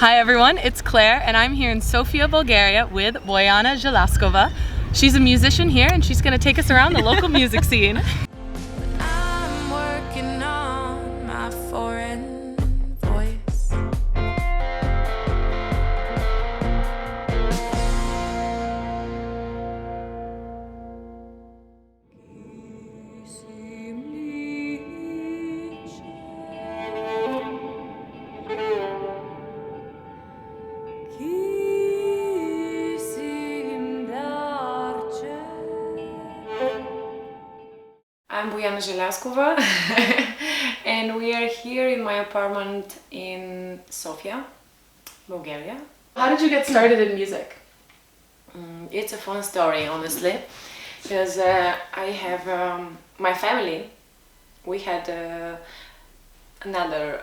Hi everyone, it's Claire and I'm here in Sofia, Bulgaria with Boyana Zhelyazkova. She's a musician here and she's going to take us around the local music scene. I'm working on my foreign voice. I'm Boyana Zhelyazkova and we are here in my apartment in Sofia, Bulgaria. How did you get started in music? It's a fun story, honestly, because I have my family. We had another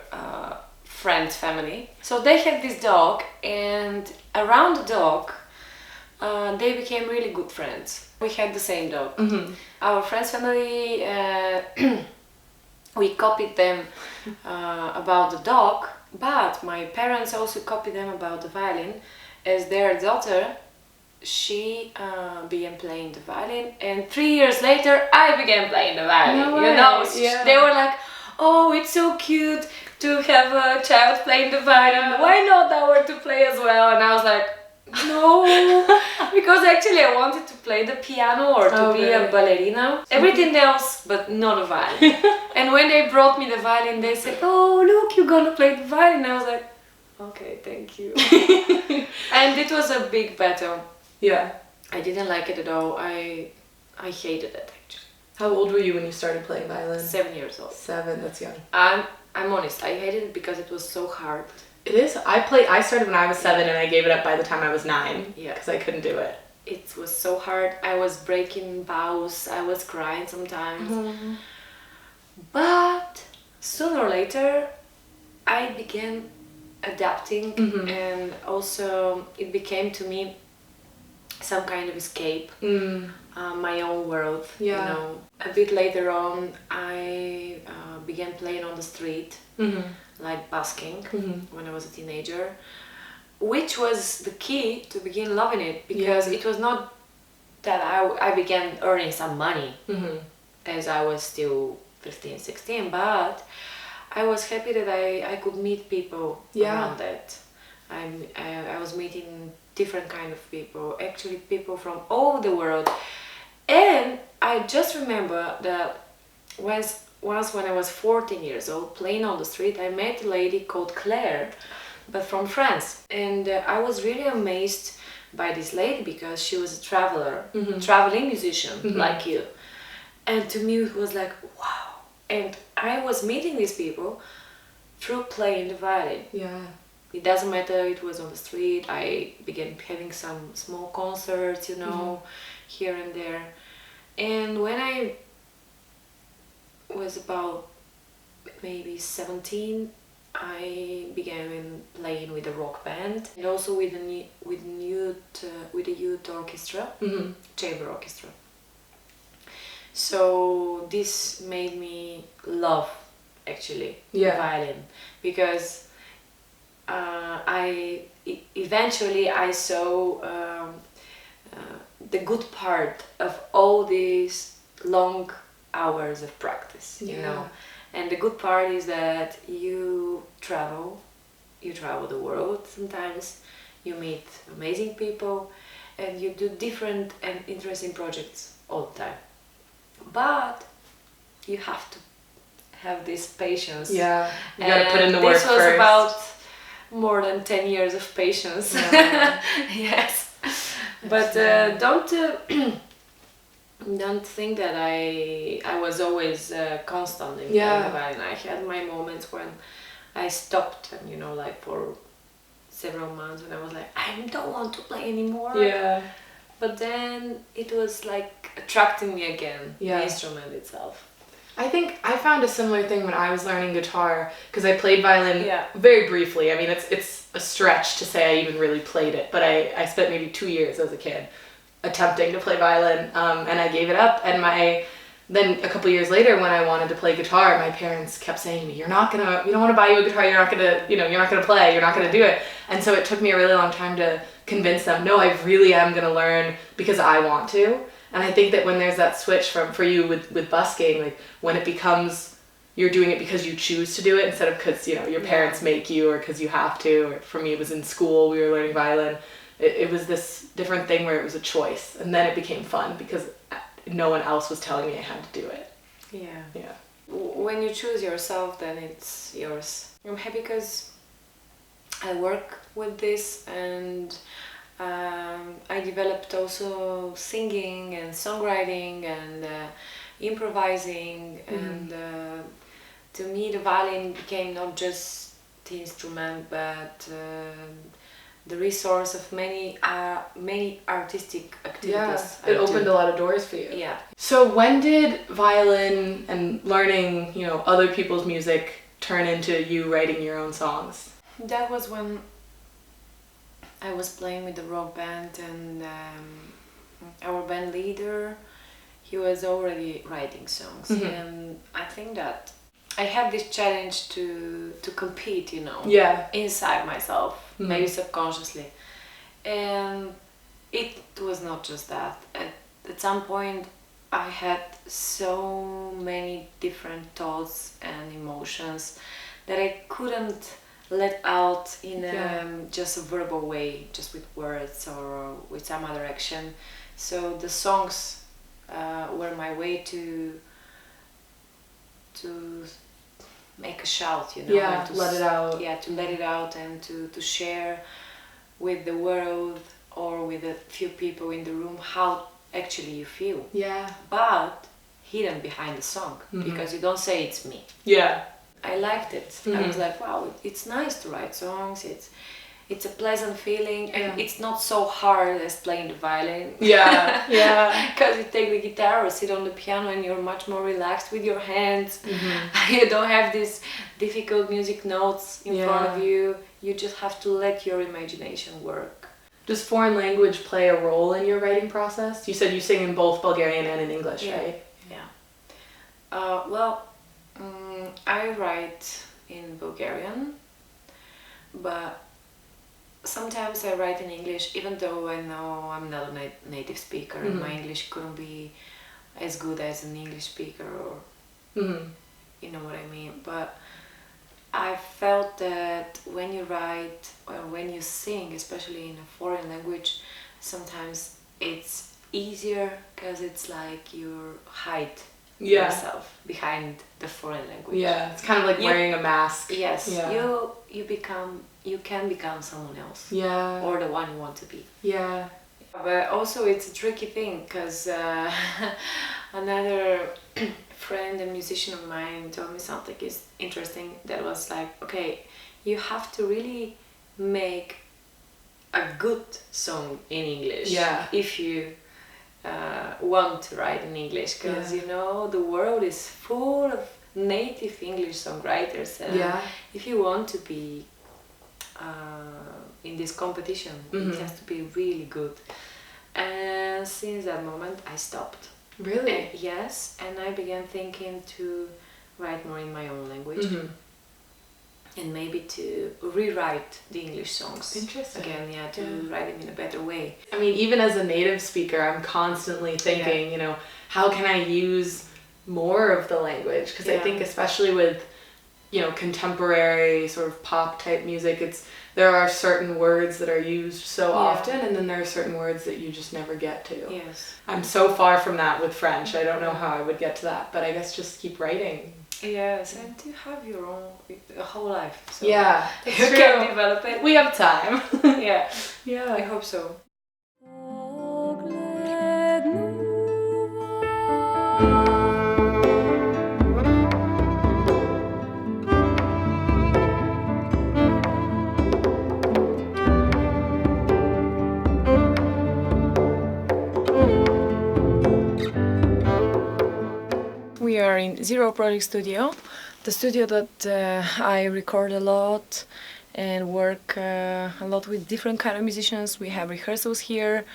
friend's family. So they had this dog, and around the dog they became really good friends. We had the same dog. Mm-hmm. Our friend's family, we copied them about the dog, but my parents also copied them about the violin, as their daughter, she began playing the violin, and 3 years later I began playing the violin. No you know, way, yeah. They were like, oh, it's so cute to have a child playing the violin, why not our to play as well? And I was like, no, because actually I wanted to play the piano or to be a ballerina, everything else but not a violin. And when they brought me the violin, they said, oh look, you're gonna play the violin. I was like, okay, thank you. And it was a big battle. Yeah. I didn't like it at all. I hated it actually. How old were you when you started playing violin? 7 years old. 7, that's young. I'm honest, I hated it because it was so hard. It is. I started when I was 7 and I gave it up by the time I was 9. Yeah. Because I couldn't do it. It was so hard. I was breaking bows, I was crying sometimes. Mm-hmm. But sooner or later I began adapting, Mm-hmm. and also it became to me some kind of escape, my own world. Yeah. You know, a bit later on I began playing on the street, Mm-hmm. like busking, Mm-hmm. when I was a teenager, which was the key to begin loving it, because Yeah. it was not that I began earning some money, Mm-hmm. as I was still 15, 16, but I was happy that I could meet people around that. I was meeting different kind of people, actually people from all over the world. And I just remember that once when I was 14 years old, playing on the street, I met a lady called Claire, but from France. And I was really amazed by this lady because she was a traveler, traveling musician, like you. And to me it was like, wow. And I was meeting these people through playing the violin. Yeah. It doesn't matter, it was on the street. I began having some small concerts, you know, here and there. And when I was about maybe 17, I began playing with a rock band and also with a youth orchestra, chamber orchestra. So this made me love actually violin, because eventually I saw the good part of all these long hours of practice, you know. And the good part is that you travel the world sometimes, you meet amazing people, and you do different and interesting projects all the time. But you have to have this patience. Yeah, you gotta put in the work first. This was about more than 10 years of patience. Yeah. Yes. But don't think that I was always constant in playing the violin. I had my moments when I stopped, and you know, like for several months, when I was like, I don't want to play anymore. Yeah. But then it was like attracting me again, the instrument itself. I think I found a similar thing when I was learning guitar, because I played violin very briefly. I mean, it's a stretch to say I even really played it, but I spent maybe 2 years as a kid attempting to play violin, and I gave it up. And then a couple years later, when I wanted to play guitar, my parents kept saying to me, you don't want to buy you a guitar, you're not gonna play, you're not gonna do it. And so it took me a really long time to convince them, no, I really am going to learn because I want to. And I think that when there's that switch for you with busking, like when it becomes you're doing it because you choose to do it instead of because, you know, your parents make you or because you have to. Or for me, it was in school, we were learning violin. It was this different thing where it was a choice. And then it became fun because no one else was telling me I had to do it. Yeah. Yeah. When you choose yourself, then it's yours. I'm happy because I work with this, and I developed also singing and songwriting and improvising, and to me the violin became not just the instrument but the resource of many artistic activities. Yeah, it opened a lot of doors for you. Yeah. So when did violin and learning, you know, other people's music turn into you writing your own songs? That was when I was playing with the rock band, and our band leader, he was already writing songs, and I think that I had this challenge to compete, you know, inside myself, maybe subconsciously, and it was not just that. At some point, I had so many different thoughts and emotions that I couldn't let out in just a verbal way, just with words or with some other action. So the songs were my way to make a shout, you know, and to let it out. Yeah, to let it out and to share with the world or with a few people in the room how actually you feel. Yeah. But hidden behind the song, because you don't say it's me. Yeah. I liked it. I was like, wow, it's nice to write songs. It's a pleasant feeling, and it's not so hard as playing the violin. Yeah, yeah. Because you take the guitar or sit on the piano and you're much more relaxed with your hands. You don't have these difficult music notes in front of you. You just have to let your imagination work. Does foreign language play a role in your writing process? You said you sing in both Bulgarian and in English, right? Yeah. Well, I write in Bulgarian, but sometimes I write in English, even though I know I'm not a native speaker and my English couldn't be as good as an English speaker, or you know what I mean. But I felt that when you write or when you sing, especially in a foreign language, sometimes it's easier because it's like you hide yourself behind the foreign language. Yeah, it's kind of like wearing a mask. Yes, you can become someone else. Yeah. Or the one you want to be. Yeah. But also it's a tricky thing, because another friend and musician of mine told me something is interesting, that was like, okay, you have to really make a good song in English if you want to write in English, because you know the world is full of native English songwriters, and if you want to be in this competition, it has to be really good. And since that moment I stopped. Really? Yes, and I began thinking to write more in my own language, and maybe to rewrite the English songs. Interesting. Again, to write them in a better way. I mean, even as a native speaker, I'm constantly thinking, you know, how can I use more of the language? Because I think especially with, you know, contemporary sort of pop type music, there are certain words that are used so often, and then there are certain words that you just never get to. Yes. I'm so far from that with French. I don't know how I would get to that, but I guess just keep writing. Yes, and to have your own whole life. So you can develop it. We have time. Yeah, I hope so. We are in Zero Project Studio, the studio that I record a lot and work a lot with different kind of musicians. We have rehearsals here.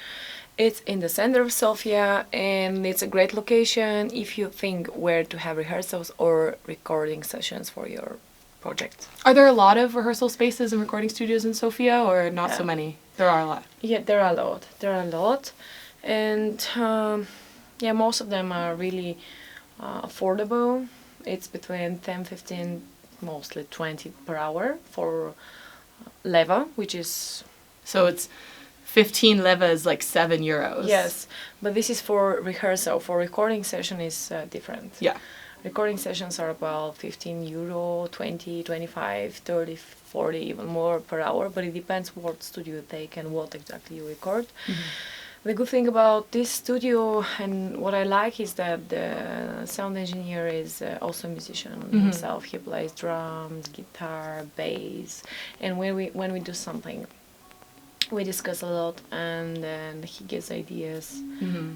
It's in the center of Sofia, and it's a great location if you think where to have rehearsals or recording sessions for your project. Are there a lot of rehearsal spaces and recording studios in Sofia, or not so many? There are a lot. Yeah, there are a lot. There are a lot. And yeah, most of them are really affordable. It's between 10, 15, mostly 20 per hour for leva, which is... So it's 15 leva is like €7. Yes, but this is for rehearsal. For recording session is different. Yeah. Recording sessions are about €15, 20, 25, 30, 40, even more per hour, but it depends what studio you take and what exactly you record. Mm-hmm. The good thing about this studio and what I like is that the sound engineer is also a musician himself. He plays drums, guitar, bass, and when we do something, we discuss a lot, and then he gives ideas.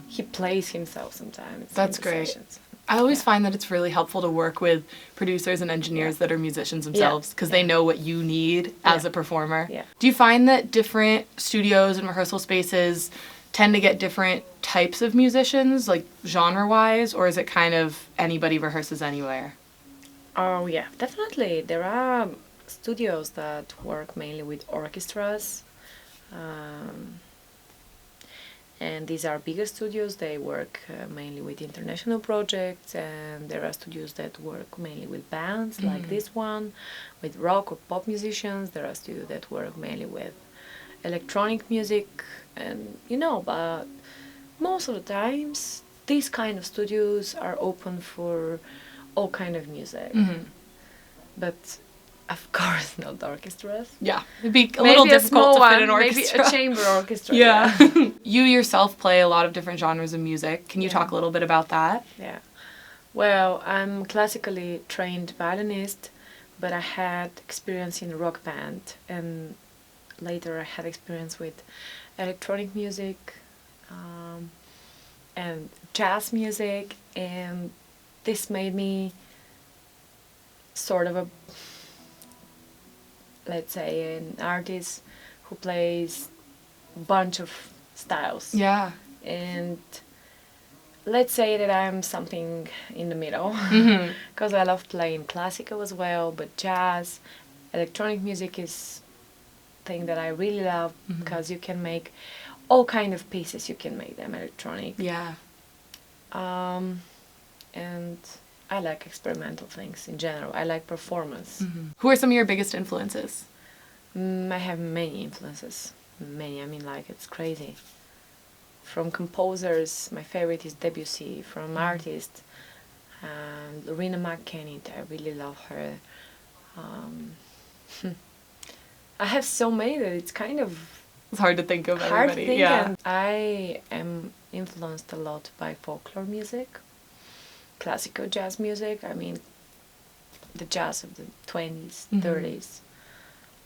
He plays himself sometimes. That's great. Sessions. I always find that it's really helpful to work with producers and engineers that are musicians themselves, because they know what you need as a performer. Yeah. Do you find that different studios and rehearsal spaces tend to get different types of musicians, like genre-wise, or is it kind of anybody rehearses anywhere? Oh yeah, definitely. There are studios that work mainly with orchestras, and these are bigger studios. They work mainly with international projects, and there are studios that work mainly with bands like this one, with rock or pop musicians. There are studios that work mainly with electronic music, and but most of the times these kind of studios are open for all kind of music. But of course not orchestras. Yeah, it'd be a little difficult to fit an orchestra. Maybe a chamber orchestra. Yeah. You yourself play a lot of different genres of music. Can you talk a little bit about that? Yeah. Well, I'm classically trained violinist, but I had experience in rock band, and later I had experience with electronic music and jazz music, and this made me sort of a, let's say, an artist who plays a bunch of styles. Yeah. And let's say that I'm something in the middle, because I love playing classical as well, but jazz, electronic music is thing that I really love, because you can make all kind of pieces. You can make them electronic. Yeah. And I like experimental things in general. I like performance. Who are some of your biggest influences? I have many influences. Many. I mean, like, it's crazy. From composers, my favorite is Debussy. From artists, Lorena McKennitt. I really love her. I have so many that it's kind of... It's hard to think of everybody. Yeah. I am influenced a lot by folklore music, classical jazz music. I mean, the jazz of the 20s, 30s.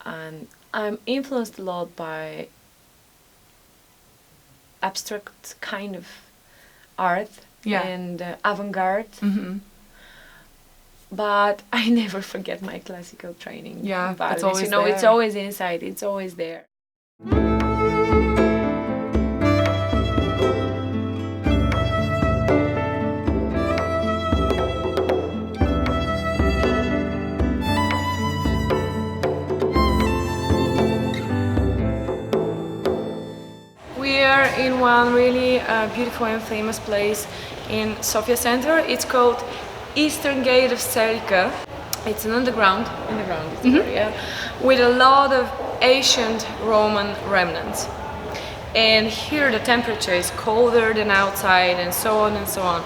And I'm influenced a lot by abstract kind of art and avant-garde. But I never forget my classical training. Yeah, it's always there. It's always inside. It's always there. We are in one really beautiful and famous place in Sofia Center. It's called Eastern Gate of Selka. It's an underground area with a lot of ancient Roman remnants. And here the temperature is colder than outside, and so on and so on.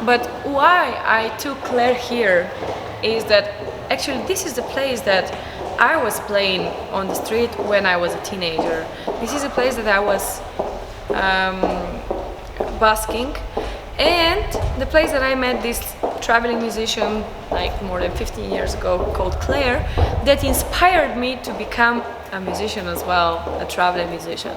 But why I took Claire here is that actually this is the place that I was playing on the street when I was a teenager. This is a place that I was busking, and the place that I met this traveling musician like more than 15 years ago called Claire, that inspired me to become a musician as well, a traveling musician.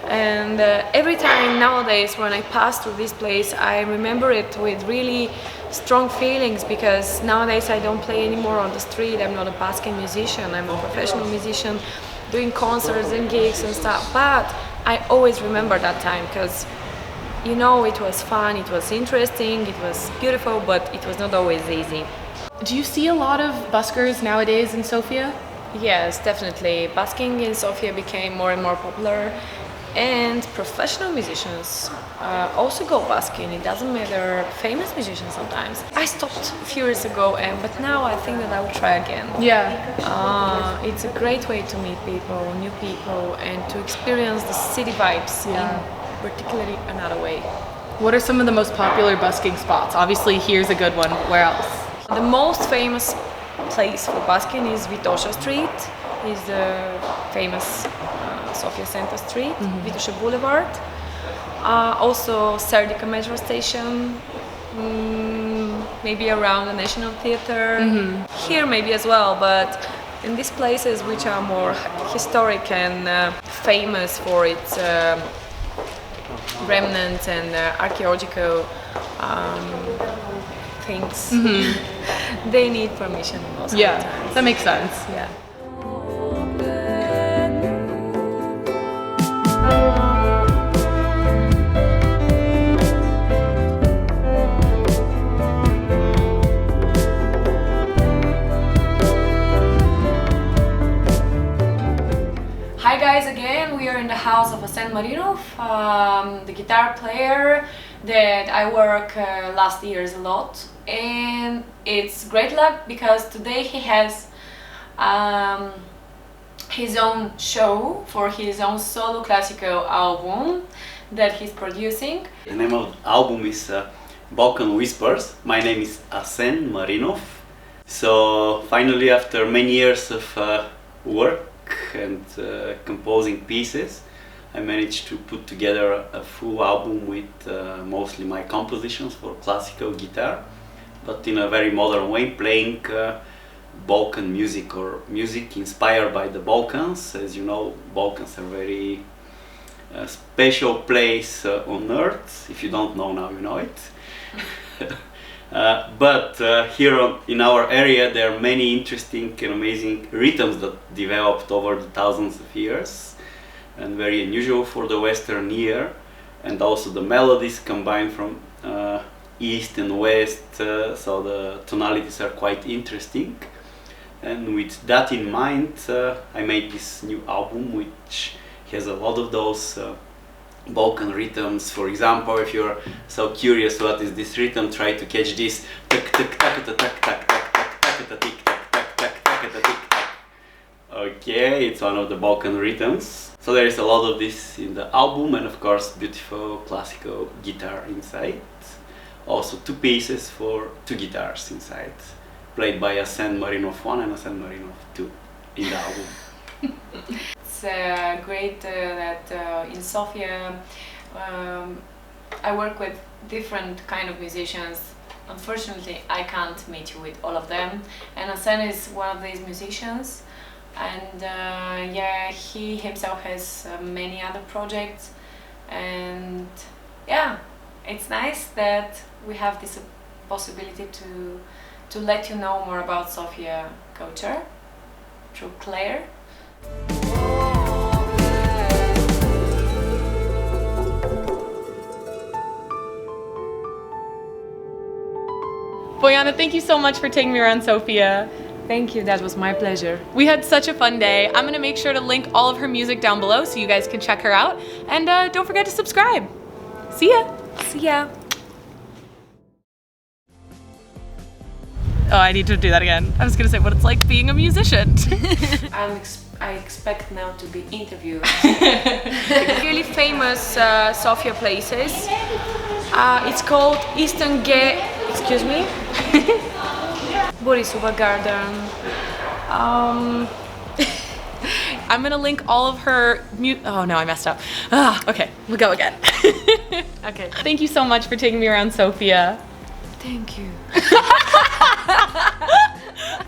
And every time nowadays when I pass through this place, I remember it with really strong feelings, because nowadays I don't play anymore on the street. I'm not a busking musician, I'm a professional musician doing concerts and gigs and stuff, but I always remember that time, because it was fun, it was interesting, it was beautiful, but it was not always easy. Do you see a lot of buskers nowadays in Sofia? Yes, definitely. Busking in Sofia became more and more popular, and professional musicians also go busking. It doesn't matter, famous musicians sometimes. I stopped a few years ago, but now I think that I will try again. Yeah. It's a great way to meet people, new people, and to experience the city vibes in particularly another way. What are some of the most popular busking spots? Obviously, here's a good one. Where else? The most famous place for busking is Vitosha Street. Is the famous Sofia Center Street, Vitosha Boulevard. Also Serdica metro station, maybe around the National Theatre. Here maybe as well, but in these places which are more historic and famous for its remnants and archaeological things, they need permission most of the time. That makes sense. Yeah. Hi guys, again we are in the house of Asen Marinov, the guitar player that I work last years a lot, and it's great luck because today he has his own show for his own solo classical album that he's producing. The name of the album is Balkan Whispers. My name is Asen Marinov. So finally, after many years of work and composing pieces, I managed to put together a full album with mostly my compositions for classical guitar, but in a very modern way, playing Balkan music or music inspired by the Balkans. As you know, Balkans are very special place on earth. If you don't know now, you know it. But here in our area there are many interesting and amazing rhythms that developed over the thousands of years and very unusual for the Western ear, and also the melodies combined from east and west, so the tonalities are quite interesting. And with that in mind, I made this new album which has a lot of those Balkan rhythms. For example, if you're so curious what is this rhythm, try to catch this. Okay, it's one of the Balkan rhythms. So there is a lot of this in the album, and of course beautiful classical guitar inside. Also two pieces for two guitars inside, played by Asen Marinov 1 and Asen Marinov 2 in the album. It's great that in Sofia I work with different kind of musicians. Unfortunately, I can't meet you with all of them, and Asen is one of these musicians, and yeah, he himself has many other projects, and yeah, it's nice that we have this possibility to let you know more about Sofia culture through Claire. Boyana, thank you so much for taking me around Sofia. Thank you, that was my pleasure. We had such a fun day. I'm gonna make sure to link all of her music down below so you guys can check her out. And don't forget to subscribe. See ya. See ya. Oh, I need to do that again. I was gonna say what it's like being a musician. I expect now to be interviewed. Really famous Sofia places. It's called Eastern Gate. Excuse me. Borisova Garden. I'm gonna link all of her oh no, I messed up. Okay, we'll go again. Okay, thank you so much for taking me around Sofia. Thank you.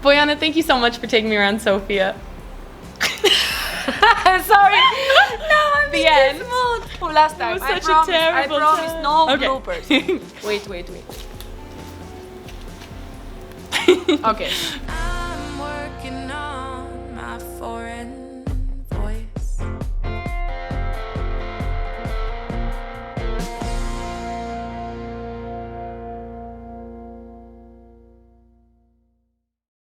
Boyana, thank you so much for taking me around Sofia. Sorry. No, I'm the end. Oh, last time. It was such a terrible I promise time. no Okay. bloopers. Wait. Okay.